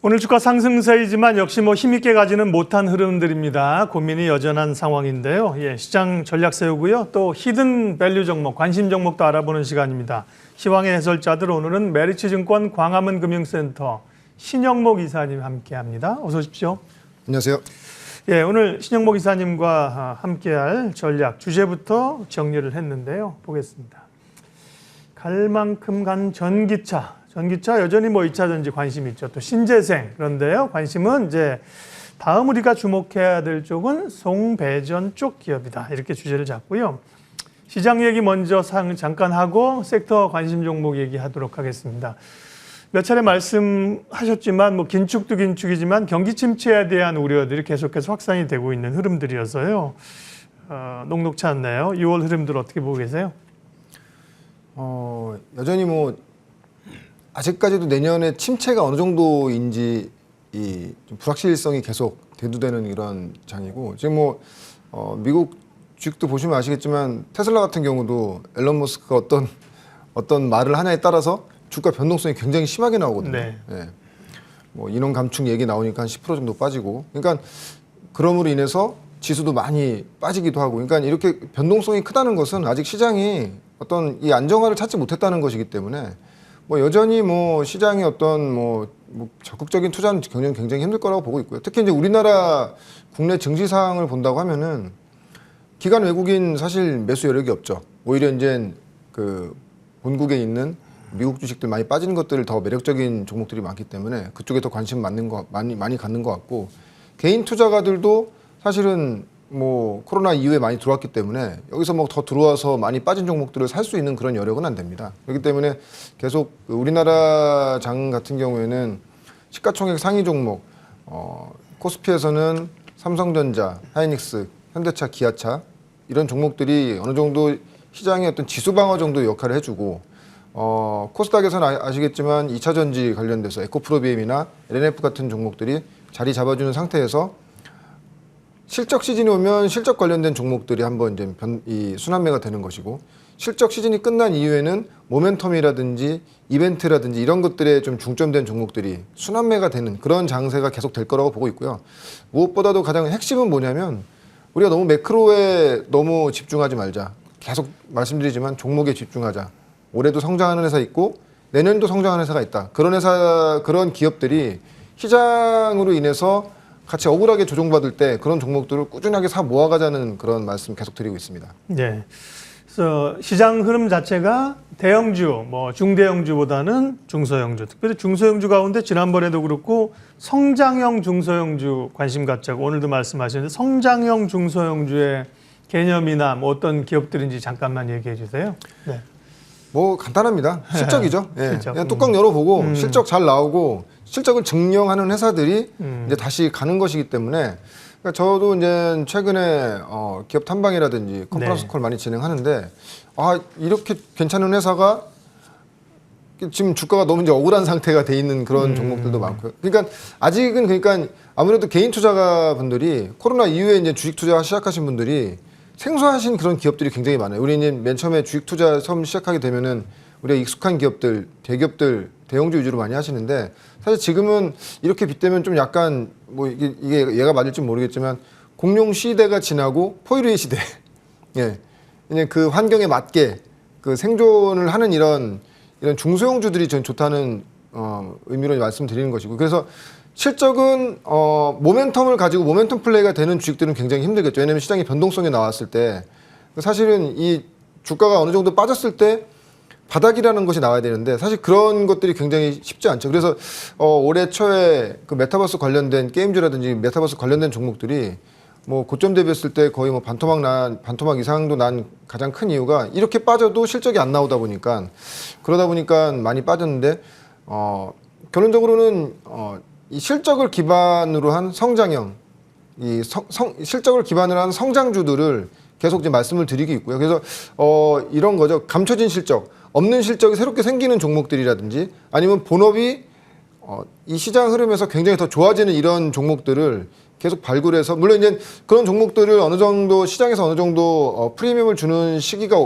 오늘 주가 상승세이지만 역시 힘있게 가지는 못한 흐름들입니다. 고민이 여전한 상황인데요. 시장 전략 세우고요. 또 히든 밸류 종목, 관심 종목도 알아보는 시간입니다. 시황의 해설자들 오늘은 메리츠증권 광화문 금융센터 신영목 이사님 함께합니다. 어서 오십시오. 안녕하세요. 오늘 신영목 이사님과 함께할 전략 주제부터 정리를 했는데요. 보겠습니다. 갈 만큼 간 전기차 여전히 2차 전지 관심이 있죠. 또 신재생. 그런데요, 관심은 이제 다음 우리가 주목해야 될 쪽은 송배전 쪽 기업이다. 이렇게 주제를 잡고요. 시장 얘기 먼저 잠깐 하고 섹터 관심 종목 얘기하도록 하겠습니다. 몇 차례 말씀하셨지만 긴축도 긴축이지만 경기 침체에 대한 우려들이 계속해서 확산이 되고 있는 흐름들이어서요. 녹록치 않네요. 6월 흐름들 어떻게 보고 계세요? 여전히 아직까지도 내년에 침체가 어느 정도인지 좀 불확실성이 계속 대두되는 이런 장이고, 지금 미국 주식도 보시면 아시겠지만 테슬라 같은 경우도 앨런 머스크가 어떤 말을 하냐에 따라서 주가 변동성이 굉장히 심하게 나오거든요. 네. 인원 감축 얘기 나오니까 한 10% 정도 빠지고, 그러니까 그럼으로 인해서 지수도 많이 빠지기도 하고, 그러니까 이렇게 변동성이 크다는 것은 아직 시장이 어떤 이 안정화를 찾지 못했다는 것이기 때문에 여전히 시장이 어떤 적극적인 투자는 굉장히 힘들 거라고 보고 있고요. 특히 이제 우리나라 국내 증시 상황을 본다고 하면은 기관 외국인 사실 매수 여력이 없죠. 오히려 이제 그 본국에 있는 미국 주식들 많이 빠지는 것들을 더 매력적인 종목들이 많기 때문에 그쪽에 더 관심 많이 갖는 것 같고, 개인 투자가들도 사실은 코로나 이후에 많이 들어왔기 때문에 여기서 더 들어와서 많이 빠진 종목들을 살 수 있는 그런 여력은 안 됩니다. 그렇기 때문에 계속 우리나라 장 같은 경우에는 시가총액 상위 종목, 코스피에서는 삼성전자, 하이닉스, 현대차, 기아차 이런 종목들이 어느 정도 시장의 어떤 지수 방어 정도 역할을 해주고, 코스닥에서는 아시겠지만 2차 전지 관련돼서 에코프로비엠이나 LNF 같은 종목들이 자리 잡아주는 상태에서 실적 시즌이 오면 실적 관련된 종목들이 한번 이제 이 순환매가 되는 것이고, 실적 시즌이 끝난 이후에는 모멘텀이라든지 이벤트라든지 이런 것들에 좀 중점된 종목들이 순환매가 되는 그런 장세가 계속 될 거라고 보고 있고요. 무엇보다도 가장 핵심은 뭐냐면 우리가 너무 매크로에 너무 집중하지 말자. 계속 말씀드리지만 종목에 집중하자. 올해도 성장하는 회사 있고 내년도 성장하는 회사가 있다. 그런 기업들이 시장으로 인해서 같이 억울하게 조정받을 때 그런 종목들을 꾸준하게 사 모아가자는 그런 말씀 계속 드리고 있습니다. 네. 그래서 시장 흐름 자체가 대형주, 중대형주보다는 중소형주, 특별히 중소형주 가운데 지난번에도 그렇고 성장형 중소형주 관심 갖자고 오늘도 말씀하셨는데, 성장형 중소형주의 개념이나 어떤 기업들인지 잠깐만 얘기해 주세요. 네. 간단합니다. 실적이죠. 실적. 그냥 뚜껑 열어보고 실적 잘 나오고 실적을 증명하는 회사들이 이제 다시 가는 것이기 때문에, 그러니까 저도 이제 최근에 기업 탐방이라든지 컨퍼런스 콜 많이 진행하는데, 이렇게 괜찮은 회사가 지금 주가가 너무 이제 억울한 상태가 돼 있는 그런 종목들도 많고요. 그러니까 아직은 아무래도 개인 투자가분들이 코로나 이후에 이제 주식 투자 시작하신 분들이 생소하신 그런 기업들이 굉장히 많아요. 우리 이제 맨 처음에 주식 투자 처음 시작하게 되면은 우리가 익숙한 기업들, 대기업들, 대형주 위주로 많이 하시는데, 사실 지금은 이렇게 빗대면 좀 약간 이게 얘가 맞을지 모르겠지만 공룡 시대가 지나고 포유류의 시대. 이제 그 환경에 맞게 그 생존을 하는 이런 중소형주들이 전 좋다는 의미로 말씀드리는 것이고, 그래서 실적은 모멘텀을 가지고 모멘텀 플레이가 되는 주식들은 굉장히 힘들겠죠. 왜냐하면 시장의 변동성이 나왔을 때 사실은 이 주가가 어느 정도 빠졌을 때 바닥이라는 것이 나와야 되는데 사실 그런 것들이 굉장히 쉽지 않죠. 그래서 올해 초에 그 메타버스 관련된 게임주라든지 메타버스 관련된 종목들이 고점 대비했을 때 거의 반토막 이상도 난 가장 큰 이유가 이렇게 빠져도 실적이 안 나오다 보니까, 그러다 보니까 많이 빠졌는데, 결론적으로는 이 실적을 기반으로 한 성장형, 실적을 기반으로 한 성장주들을 계속 이제 말씀을 드리고 있고요. 그래서 이런 거죠. 감춰진 실적, 없는 실적이 새롭게 생기는 종목들이라든지 아니면 본업이 이 시장 흐름에서 굉장히 더 좋아지는 이런 종목들을 계속 발굴해서, 물론 이제 그런 종목들을 어느 정도 시장에서 어느 정도 프리미엄을 주는 시기가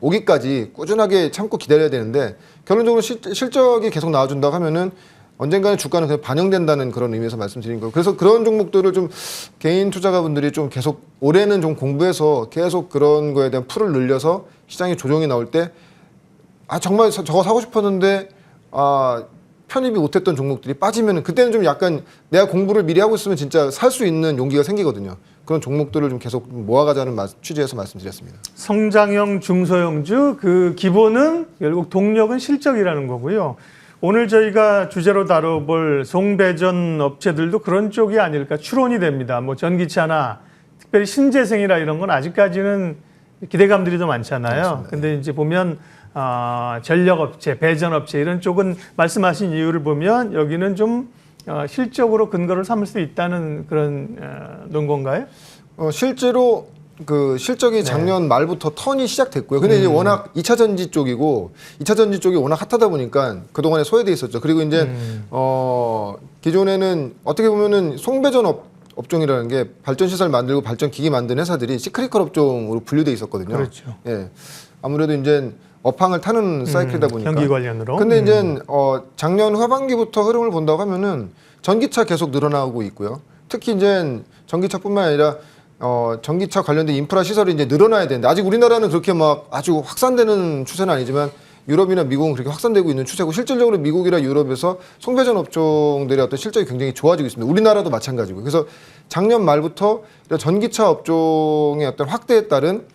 오기까지 꾸준하게 참고 기다려야 되는데, 결론적으로 실적이 계속 나와준다고 하면은 언젠가는 주가는 그냥 반영된다는 그런 의미에서 말씀드린 거예요. 그래서 그런 종목들을 좀 개인 투자가분들이 좀 계속 올해는 좀 공부해서 계속 그런 거에 대한 풀을 늘려서 시장에 조정이 나올 때 정말 저거 사고 싶었는데 편입이 못했던 종목들이 빠지면 그때는 좀 약간 내가 공부를 미리 하고 있으면 진짜 살 수 있는 용기가 생기거든요. 그런 종목들을 좀 계속 모아가자는 취지에서 말씀드렸습니다. 성장형 중소형주 그 기본은 결국 동력은 실적이라는 거고요. 오늘 저희가 주제로 다뤄볼 송배전 업체들도 그런 쪽이 아닐까 추론이 됩니다. 뭐 전기차나 특별히 신재생이라 이런 건 아직까지는 기대감들이 더 많잖아요. 그렇습니다. 근데 이제 보면 전력업체, 배전업체 이런 쪽은 말씀하신 이유를 보면 여기는 좀 실적으로 근거를 삼을 수 있다는 그런 논건가요? 실제로 그 실적이 작년 말부터 턴이 시작됐고요. 근데 이제 워낙 2차 전지 쪽이고 2차 전지 쪽이 워낙 핫하다 보니까 그동안에 소외돼 있었죠. 그리고 이제 기존에는 어떻게 보면은 송배전 업종이라는 게 발전 시설 만들고 발전 기기 만드는 회사들이 시크릿컬 업종으로 분류돼 있었거든요. 그렇죠. 예. 아무래도 이제 업황을 타는 사이클이다 보니까. 경기 관련으로. 근데 이제 작년 하반기부터 흐름을 본다고 하면은 전기차 계속 늘어나고 있고요. 특히 이제 전기차뿐만 아니라 전기차 관련된 인프라 시설이 이제 늘어나야 되는데 아직 우리나라는 그렇게 막 아주 확산되는 추세는 아니지만 유럽이나 미국은 그렇게 확산되고 있는 추세고 실질적으로 미국이나 유럽에서 송배전 업종들의 어떤 실적이 굉장히 좋아지고 있습니다. 우리나라도 마찬가지고. 그래서 작년 말부터 전기차 업종의 어떤 확대에 따른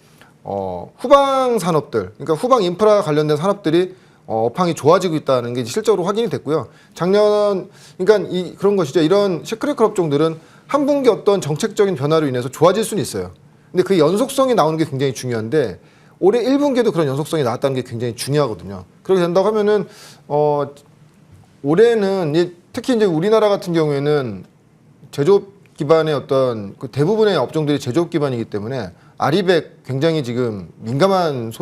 후방 산업들, 그러니까 후방 인프라 관련된 산업들이 업황이 좋아지고 있다는 게 실적으로 확인이 됐고요. 작년, 그러니까 그런 것이죠. 이런 시크릿컬 업종들은 한 분기 어떤 정책적인 변화로 인해서 좋아질 수는 있어요. 근데 그 연속성이 나오는 게 굉장히 중요한데 올해 1분기에도 그런 연속성이 나왔다는 게 굉장히 중요하거든요. 그렇게 된다고 하면은 올해는 특히 이제 우리나라 같은 경우에는 제조업 기반의 어떤 그 대부분의 업종들이 제조업 기반이기 때문에 아리백 굉장히 지금 민감한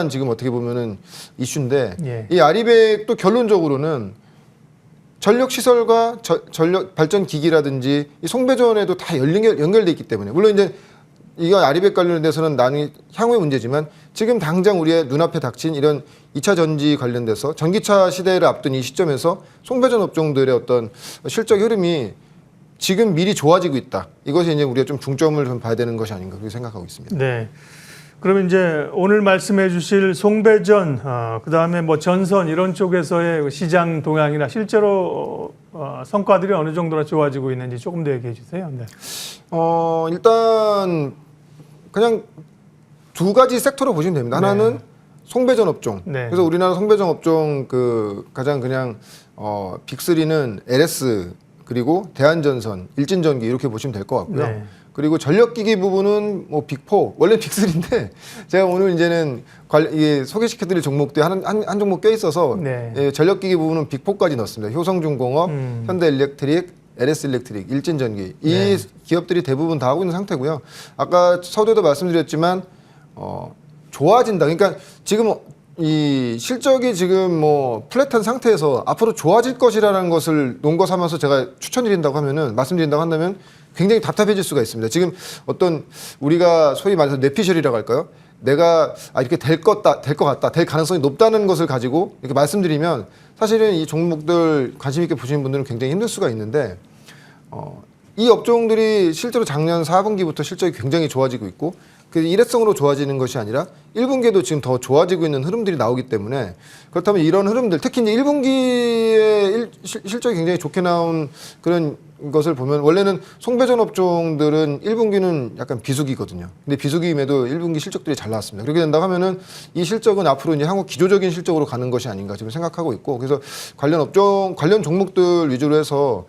지금 어떻게 보면은 이슈인데 예. 이 아리백도 결론적으로는 전력 시설과 전력 발전 기기라든지 이 송배전에도 다 연결돼 있기 때문에 물론 이제 이거 아리백 관련돼서는 나는 향후의 문제지만 지금 당장 우리의 눈앞에 닥친 이런 2차 전지 관련돼서 전기차 시대를 앞둔 이 시점에서 송배전 업종들의 어떤 실적 흐름이 지금 미리 좋아지고 있다. 이것이 이제 우리가 좀 중점을 좀 봐야 되는 것이 아닌가 그렇게 생각하고 있습니다. 네. 그러면 이제 오늘 말씀해 주실 송배전, 그다음에 뭐 전선 이런 쪽에서의 시장 동향이나 실제로 성과들이 어느 정도나 좋아지고 있는지 조금 더 얘기해 주세요. 네. 일단 그냥 두 가지 섹터로 보시면 됩니다. 하나는 송배전 업종. 네. 그래서 우리나라 송배전 업종 그 가장 그냥 빅3는 LS 그리고 대한전선, 일진전기 이렇게 보시면 될 것 같고요. 네. 그리고 전력기기 부분은 뭐 빅4, 원래 빅3인데 제가 오늘 이제는 소개시켜드릴 종목들이 한 종목 껴있어서 네. 예, 전력기기 부분은 빅4까지 넣었습니다. 효성중공업, 현대일렉트릭, LS일렉트릭, 일진전기 이 네. 기업들이 대부분 다 하고 있는 상태고요. 아까 서두에도 말씀드렸지만 좋아진다. 그러니까 지금 이 실적이 지금 뭐 플랫한 상태에서 앞으로 좋아질 것이라는 것을 논거 삼아서 제가 추천드린다고 하면은 말씀드린다고 한다면 굉장히 답답해질 수가 있습니다. 지금 어떤 우리가 소위 말해서 뇌피셜이라고 할까요? 내가 이렇게 될 것 같다, 될 가능성이 높다는 것을 가지고 이렇게 말씀드리면 사실은 이 종목들 관심 있게 보시는 분들은 굉장히 힘들 수가 있는데 이 업종들이 실제로 작년 4분기부터 실적이 굉장히 좋아지고 있고 그 일회성으로 좋아지는 것이 아니라 1분기에도 지금 더 좋아지고 있는 흐름들이 나오기 때문에 그렇다면 이런 흐름들 특히 이제 1분기에 실적이 굉장히 좋게 나온 그런 것을 보면 원래는 송배전 업종들은 1분기는 약간 비수기거든요. 근데 비수기임에도 1분기 실적들이 잘 나왔습니다. 그렇게 된다고 하면은 이 실적은 앞으로 이제 향후 기조적인 실적으로 가는 것이 아닌가 지금 생각하고 있고 그래서 관련 종목들 위주로 해서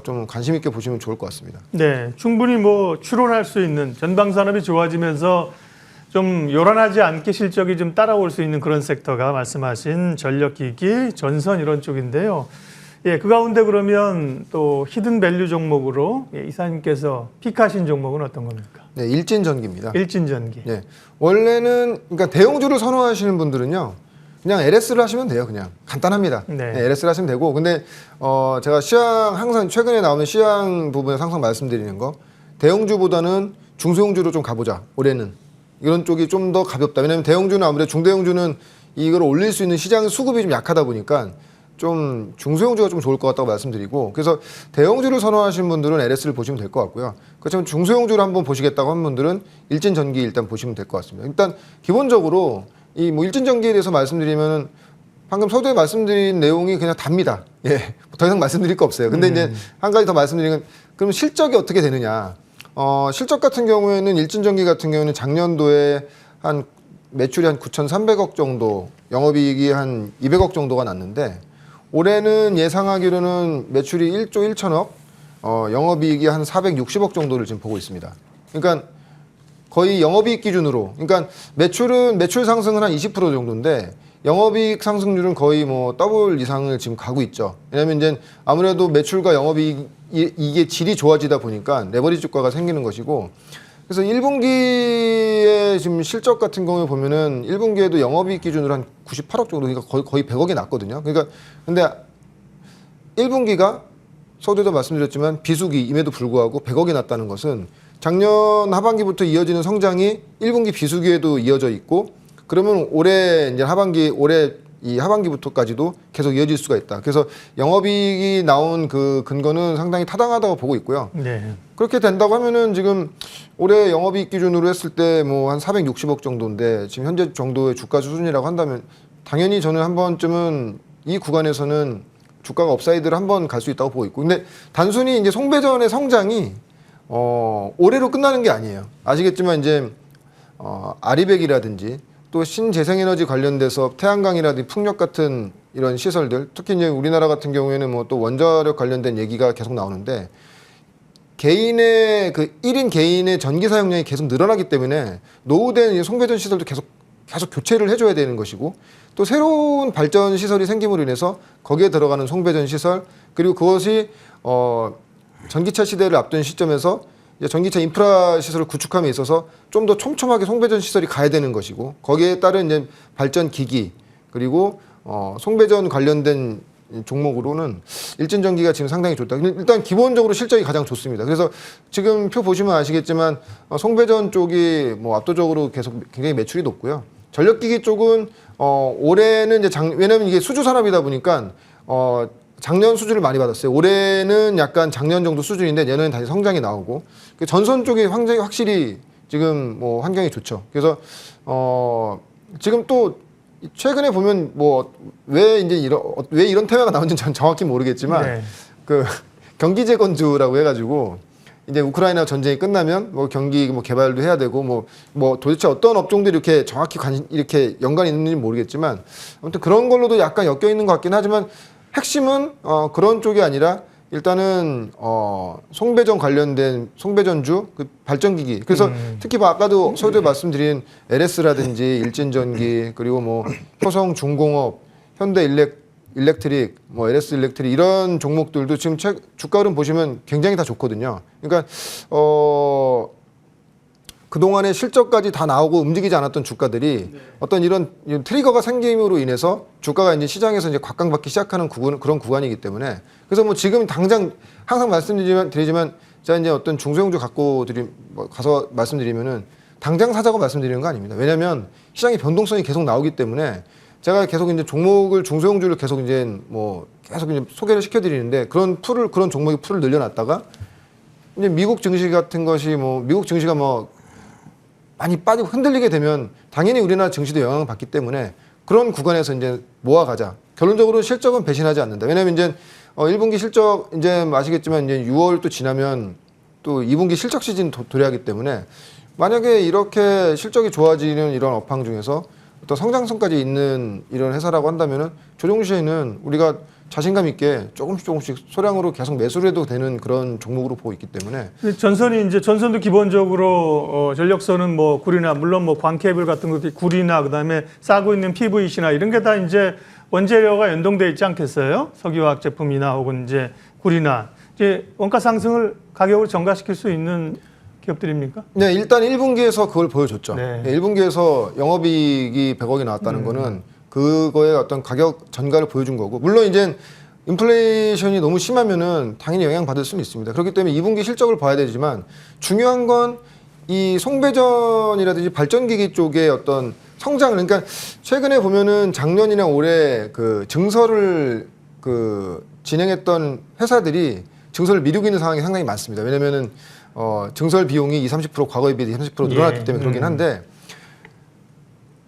좀 관심 있게 보시면 좋을 것 같습니다. 네, 충분히 뭐 추론할 수 있는 전방 산업이 좋아지면서 좀 요란하지 않게 실적이 좀 따라올 수 있는 그런 섹터가 말씀하신 전력기기, 전선 이런 쪽인데요. 예, 그 가운데 그러면 또 히든밸류 종목으로 이사님께서 픽하신 종목은 어떤 겁니까? 네, 일진전기입니다. 일진전기. 네, 원래는 그러니까 대형주를 선호하시는 분들은요. 그냥 LS를 하시면 돼요. 그냥 간단합니다. 네. 네, LS를 하시면 되고 근데 제가 시황 항상 최근에 나오는 시황 부분에서 항상 말씀드리는 거 대형주보다는 중소형주로 좀 가보자. 올해는 이런 쪽이 좀 더 가볍다. 왜냐하면 대형주는 아무래도 중대형주는 이걸 올릴 수 있는 시장 수급이 좀 약하다 보니까 좀 중소형주가 좀 좋을 것 같다고 말씀드리고, 그래서 대형주를 선호하시는 분들은 LS를 보시면 될 것 같고요. 그렇지만 중소형주를 한번 보시겠다고 하는 분들은 일진전기 일단 보시면 될 것 같습니다. 일단 기본적으로 이 뭐 일진전기에 대해서 말씀드리면은 방금 서두에 말씀드린 내용이 그냥 답니다. 예, 더 이상 말씀드릴 거 없어요. 근데 이제 한 가지 더 말씀드리면, 그럼 실적이 어떻게 되느냐? 실적 같은 경우에는 일진전기 같은 경우는 작년도에 한 매출이 한 9,300억 정도, 영업이익이 한 200억 정도가 났는데, 올해는 예상하기로는 매출이 1조 1천억, 영업이익이 한 460억 정도를 지금 보고 있습니다. 그러니까 거의 영업이익 기준으로, 그러니까 매출 상승은 한 20% 정도인데 영업이익 상승률은 거의 뭐 더블 이상을 지금 가고 있죠. 왜냐하면 이제 아무래도 매출과 영업이익 이게 질이 좋아지다 보니까 레버리지 효과가 생기는 것이고, 그래서 1분기에 지금 실적 같은 경우에 보면은 1분기에도 영업이익 기준으로 한 98억 정도, 그러니까 거의 100억이 났거든요. 그러니까 근데 1분기가 서두에도 말씀드렸지만 비수기임에도 불구하고 100억이 났다는 것은 작년 하반기부터 이어지는 성장이 1분기 비수기에도 이어져 있고, 그러면 올해 이 하반기부터까지도 계속 이어질 수가 있다. 그래서 영업이익이 나온 그 근거는 상당히 타당하다고 보고 있고요. 네. 그렇게 된다고 하면은 지금 올해 영업이익 기준으로 했을 때 뭐 한 460억 정도인데 지금 현재 정도의 주가 수준이라고 한다면 당연히 저는 한 번쯤은 이 구간에서는 주가가 업사이드를 한번 갈 수 있다고 보고 있고, 근데 단순히 이제 송배전의 성장이 올해로 끝나는 게 아니에요. 아시겠지만 이제 아리백이라든지 또 신재생에너지 관련돼서 태양광이라든지 풍력 같은 이런 시설들, 특히 이제 우리나라 같은 경우에는 뭐 또 원자력 관련된 얘기가 계속 나오는데, 개인의 그 1인 개인의 전기 사용량이 계속 늘어나기 때문에 노후된 송배전 시설도 계속 교체를 해줘야 되는 것이고, 또 새로운 발전 시설이 생김으로 인해서 거기에 들어가는 송배전 시설, 그리고 그것이 전기차 시대를 앞둔 시점에서 이제 전기차 인프라 시설을 구축함에 있어서 좀 더 촘촘하게 송배전 시설이 가야 되는 것이고, 거기에 따른 이제 발전 기기, 그리고 송배전 관련된 종목으로는 일진전기가 지금 상당히 좋다. 일단 기본적으로 실적이 가장 좋습니다. 그래서 지금 표 보시면 아시겠지만 송배전 쪽이 뭐 압도적으로 계속 굉장히 매출이 높고요. 전력기기 쪽은 올해는 이제 왜냐면 이게 수주 산업이다 보니까 작년 수주를 많이 받았어요. 올해는 약간 작년 정도 수준인데 내년엔 다시 성장이 나오고, 전선 쪽이 확실히 지금 뭐 환경이 좋죠. 그래서 지금 또 최근에 보면 뭐 왜 이런 테마가 나온지는 전 정확히 모르겠지만, 네. 그 경기재건주라고 해가지고 이제 우크라이나 전쟁이 끝나면 뭐 경기 뭐 개발도 해야 되고 뭐 도대체 어떤 업종들이 이렇게 정확히 이렇게 연관이 있는지 모르겠지만, 아무튼 그런 걸로도 약간 엮여 있는 것 같긴 하지만, 핵심은 그런 쪽이 아니라 일단은 송배전 관련된 송배전주 그 발전기기. 그래서 특히 아까도 서두에 말씀드린 LS라든지 일진전기, 그리고 뭐 효성중공업, 현대일렉트릭, 뭐 LS 일렉트릭 이런 종목들도 지금 주가 흐름 보시면 굉장히 다 좋거든요. 그러니까 그동안에 실적까지 다 나오고 움직이지 않았던 주가들이 어떤 이런 트리거가 생김으로 인해서 주가가 이제 시장에서 이제 곽강받기 시작하는 그런 구간이기 때문에, 그래서 뭐 지금 당장 항상 말씀드리지만 제가 이제 어떤 중소형주 가서 말씀드리면은 당장 사자고 말씀드리는 거 아닙니다. 왜냐하면 시장의 변동성이 계속 나오기 때문에 제가 계속 이제 중소형주를 계속 이제 소개를 시켜드리는데, 그런 종목의 풀을 늘려놨다가 이제 미국 증시 같은 것이 미국 증시가 많이 빠지고 흔들리게 되면 당연히 우리나라 증시도 영향을 받기 때문에 그런 구간에서 이제 모아가자. 결론적으로 실적은 배신하지 않는다. 왜냐하면 이제 1분기 실적 이제 아시겠지만 이제 6월 또 지나면 또 2분기 실적 시즌 도래하기 때문에, 만약에 이렇게 실적이 좋아지는 이런 업황 중에서 어떤 성장성까지 있는 이런 회사라고 한다면은 조정 시에는 우리가 자신감 있게 조금씩 소량으로 계속 매수를 해도 되는 그런 종목으로 보고 있기 때문에. 전선도 기본적으로 전력선은 뭐 구리나, 물론 뭐 광케이블 같은 것도 구리나, 그다음에 싸고 있는 PVC나 이런 게 다 이제 원재료가 연동돼 있지 않겠어요? 석유화학 제품이나 혹은 이제 구리나, 이제 원가 상승을 가격으로 전가시킬 수 있는 기업들입니까? 네, 일단 1분기에서 그걸 보여줬죠. 네. 1분기에서 영업이익이 100억이 나왔다는 거는 그거의 어떤 가격 전가를 보여준 거고, 물론 이제 인플레이션이 너무 심하면은 당연히 영향받을 수는 있습니다. 그렇기 때문에 2분기 실적을 봐야 되지만, 중요한 건 이 송배전이라든지 발전기기 쪽의 어떤 성장을, 그러니까 최근에 보면은 작년이나 올해 그 증설을 그 진행했던 회사들이 증설을 미루고 있는 상황이 상당히 많습니다. 왜냐면은 증설 비용이 30% 과거에 비해 30% 늘어났기 때문에 그러긴 한데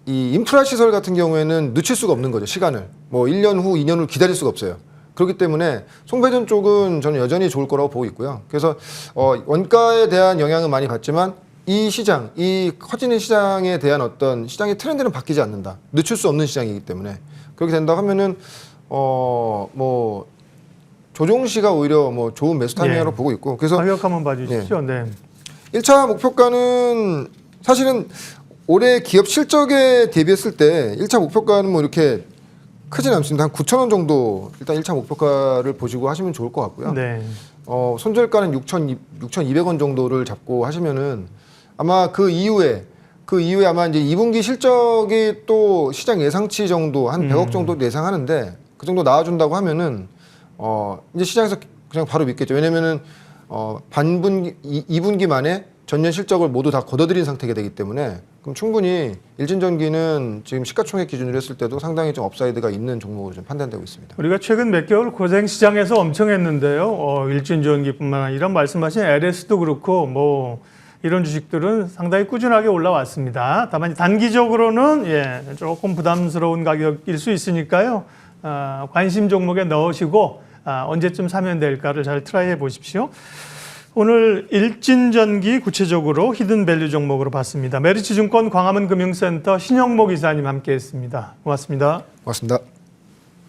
이 인프라 시설 같은 경우에는 늦출 수가 없는 거죠. 시간을. 뭐 1년 후, 2년 후 기다릴 수가 없어요. 그렇기 때문에 송배전 쪽은 저는 여전히 좋을 거라고 보고 있고요. 그래서 원가에 대한 영향은 많이 받지만 이 시장, 이 커지는 시장에 대한 어떤 시장의 트렌드는 바뀌지 않는다. 늦출 수 없는 시장이기 때문에 그렇게 된다 하면은 뭐 조종시가 오히려 뭐 좋은 매수 타이밍으로 보고 있고 그래서 가격 한번 봐주시죠. 네. 1차 목표가는 사실은 올해 기업 실적에 대비했을 때 1차 목표가는 뭐 이렇게 크진 않습니다. 한 9,000원 정도 일단 1차 목표가를 보시고 하시면 좋을 것 같고요. 네. 손절가는 6,200원 정도를 잡고 하시면은 아마 그 이후에 아마 이제 2분기 실적이 또 시장 예상치 정도 한 100억 정도 예상하는데 그 정도 나와준다고 하면은 이제 시장에서 그냥 바로 믿겠죠. 왜냐면은 반분기 2분기 만에 전년 실적을 모두 다 걷어들인 상태가 되기 때문에 그럼 충분히 일진전기는 지금 시가총액 기준으로 했을 때도 상당히 좀 업사이드가 있는 종목으로 좀 판단되고 있습니다. 우리가 최근 몇 개월 고생 시장에서 엄청 했는데요. 일진전기뿐만 아니라 말씀하신 LS도 그렇고 뭐 이런 주식들은 상당히 꾸준하게 올라왔습니다. 다만 단기적으로는 조금 부담스러운 가격일 수 있으니까요. 관심 종목에 넣으시고 언제쯤 사면 될까를 잘 트라이해 보십시오. 오늘 일진전기 구체적으로 히든밸류 종목으로 봤습니다. 메리츠증권 광화문금융센터 신영목 이사님 함께했습니다. 고맙습니다. 고맙습니다.